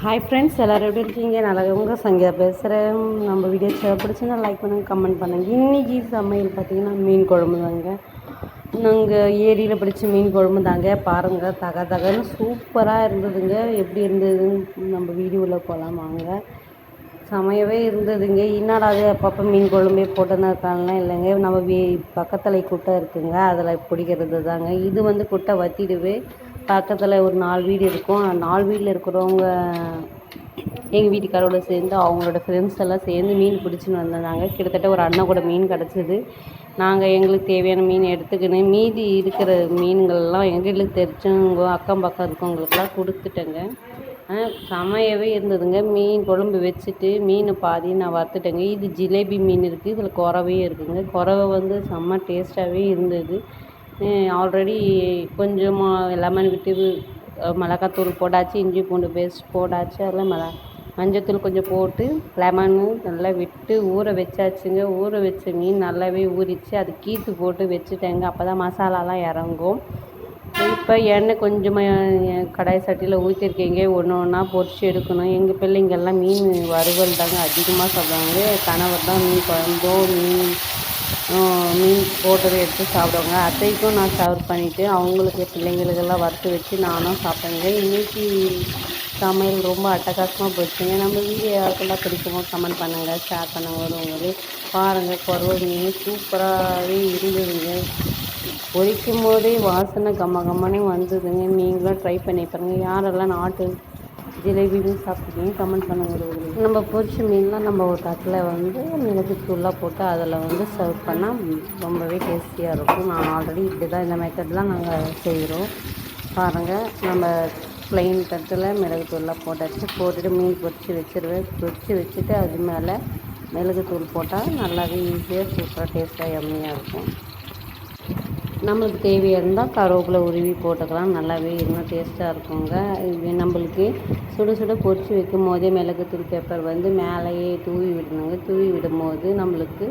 Hi friends, எல்லோரும் எப்படி இருக்கீங்க? நல்லா உங்கள் சங்கீதா பேசுகிறேன். நம்ம வீடியோ பிடிச்சுன்னா லைக் பண்ணுங்கள், கமெண்ட் பண்ணுங்கள். இன்றைக்கி சமையல் பார்த்திங்கன்னா மீன் குழம்பு தாங்க. நாங்கள் ஏரியில் பிடிச்ச மீன் குழம்பு தாங்க. பாருங்கள், தகன்னு சூப்பராக இருந்ததுங்க. எப்படி இருந்ததுன்னு நம்ம வீடியோவில் போகலாம் வாங்க. சமையவே இருந்ததுங்க. என்னடா அது அப்பப்போ மீன் குழம்பே போட்டுன்னு இருக்காங்கலாம் இல்லைங்க. நம்ம பக்கத்தில் குட்டை இருக்குங்க, அதில் பிடிக்கிறது தாங்க. இது வந்து குட்டை வற்றிடுவே. பக்கத்தில் ஒரு 4 வீடு இருக்கும். 4 வீட்டில் இருக்கிறவங்க எங்கள் வீட்டுக்காரோட சேர்ந்து அவங்களோட ஃப்ரெண்ட்ஸ் எல்லாம் சேர்ந்து மீன் பிடிச்சின்னு வந்திருந்தாங்க. கிட்டத்தட்ட ஒரு அண்ணன் கூட மீன் கிடச்சிது. நாங்கள் எங்களுக்கு தேவையான மீன் எடுத்துக்கின்னு மீதி இருக்கிற மீன்கள்லாம் எங்களுக்கு தெரிஞ்சவங்க அக்கம் பக்கம் இருக்கவங்களுக்கெல்லாம் கொடுத்துட்டேங்க. சமையவே இருந்ததுங்க. மீன் குழம்பு வச்சுட்டு மீன் பாதி நான் வறுத்துட்டேங்க. இது ஜிலேபி மீன் இருக்குது, இதில் குறவே இருக்குதுங்க. குறவை வந்து செம்ம டேஸ்ட்டாகவே இருந்தது. ஆல்ரெடி கொஞ்சமாக லெமன் விட்டு மிளகாத்தூள் போட்டாச்சு, இஞ்சி பூண்டு பேஸ்ட் போட்டாச்சு, அதில் மஞ்சத்தூள் கொஞ்சம் போட்டு லெமனு நல்லா விட்டு ஊற வச்சாச்சுங்க. ஊற வச்ச மீன் நல்லாவே ஊறிச்சு. அது கீற்று போட்டு வச்சுட்டேங்க. அப்போ தான் மசாலாலாம் இறங்கும். இப்போ எண்ணெய் கொஞ்சமாக கடாய் சட்டியில் ஊற்றிருக்கீங்க. ஒன்று ஒன்றா பொரிச்சு எடுக்கணும். எங்கள் பிள்ளைங்கள்லாம் மீன் வறுவல் தாங்க அதிகமாக சாப்பிடுவாங்க. கணவர் தான் மீன் குழம்போ மீன் போட்டதை எடுத்து சாப்பிடுவாங்க. அத்தைக்கும் நான் சர்வ் பண்ணிவிட்டு அவங்களுக்கு பிள்ளைங்களுக்கெல்லாம் வறுத்து வச்சு நானும் சாப்பிட்டேங்க. இன்றைக்கி சமையல் ரொம்ப அட்டகாசமாக போச்சுங்க. நம்ம வீடியோ யாருக்கெல்லாம் பிடிக்குமோ கமெண்ட் பண்ணுங்கள், ஷேர் பண்ணுங்கள். உங்களுக்கு பாருங்கள், குறவ மீன் சூப்பராகவே இருந்ததுங்க. பொரிக்கும் போதே வாசனை கம்மனே வந்ததுங்க. நீங்களும் ட்ரை பண்ணி பாருங்கள். யாரெல்லாம் நாட்டு ஜிலேபி மீன் சாப்பிட்றீங்க கமெண்ட் பண்ணுங்கள். நம்ம பொரிச்ச மீன்லாம் நம்ம ஒரு தட்டில் வந்து மிளகு தூளாக போட்டு அதில் வந்து சர்வ் பண்ணால் ரொம்பவே டேஸ்டியாக இருக்கும். நான் ஆல்ரெடி இப்படி தான் இந்த மெத்தட்லாம் நாங்கள் செய்கிறோம். பாருங்கள், நம்ம ப்ளைன் தட்டில் மிளகு தூள்லாம் போட்டுட்டு மீன் பொரிச்சு வச்சுட்டு அது மேலே மிளகு தூள் போட்டால் நல்லாவே ஈஸியாக சூப்பராக டேஸ்ட்டாக எம்மையாக இருக்கும். நம்மளுக்கு தேவையாக இருந்தால் கருவேப்பிலை உருவி போட்டுக்கலாம். நல்லாவே இன்னும் டேஸ்ட்டாக இருக்குங்க. இது நம்மளுக்கு சுட சுட பொரிச்சு வைக்கும் போதே மிளகுத்தூள் பெப்பர் வந்து மேலேயே தூவி விடணுங்க. தூவி விடும்போது நம்மளுக்கு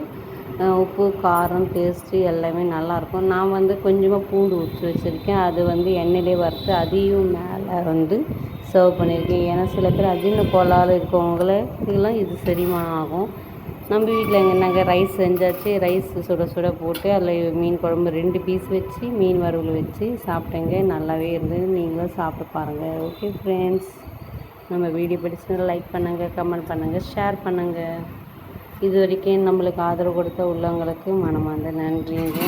உப்பு காரம் டேஸ்ட்டு எல்லாமே நல்லாயிருக்கும். நான் வந்து கொஞ்சமாக பூண்டு உரிச்சு வச்சுருக்கேன். அது வந்து எண்ணெயிலே வறுத்து அதையும் மேலே வந்து சர்வ் பண்ணியிருக்கேன். ஏன்னா சில பேர் அஜீரண கோளாறு இருக்கவங்களுக்கெல்லாம் இது செரிமானம் ஆகும். நம்ம வீட்டில் நாங்கள் ரைஸ் செஞ்சாச்சு. ரைஸ் சுட போட்டு அதில் மீன் குழம்பு 2 பீஸ் வச்சு மீன் வறுவல் வச்சு சாப்பிட்டேங்க. நல்லாவே இருந்தது. நீங்களும் சாப்பிட்டு பாருங்கள். ஓகே ஃப்ரெண்ட்ஸ், நம்ம வீடியோ பிடிச்சதை லைக் பண்ணுங்கள், கமெண்ட் பண்ணுங்கள், ஷேர் பண்ணுங்கள். இது வரைக்கும் நம்மளுக்கு ஆதரவு கொடுத்த உள்ளவங்களுக்கு மனமார்ந்த நன்றிங்க.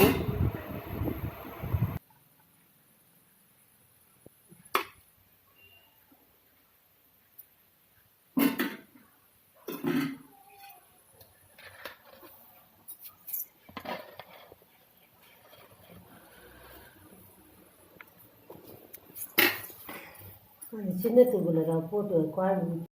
சின்ன தூக்குல போட்டு குழம்பு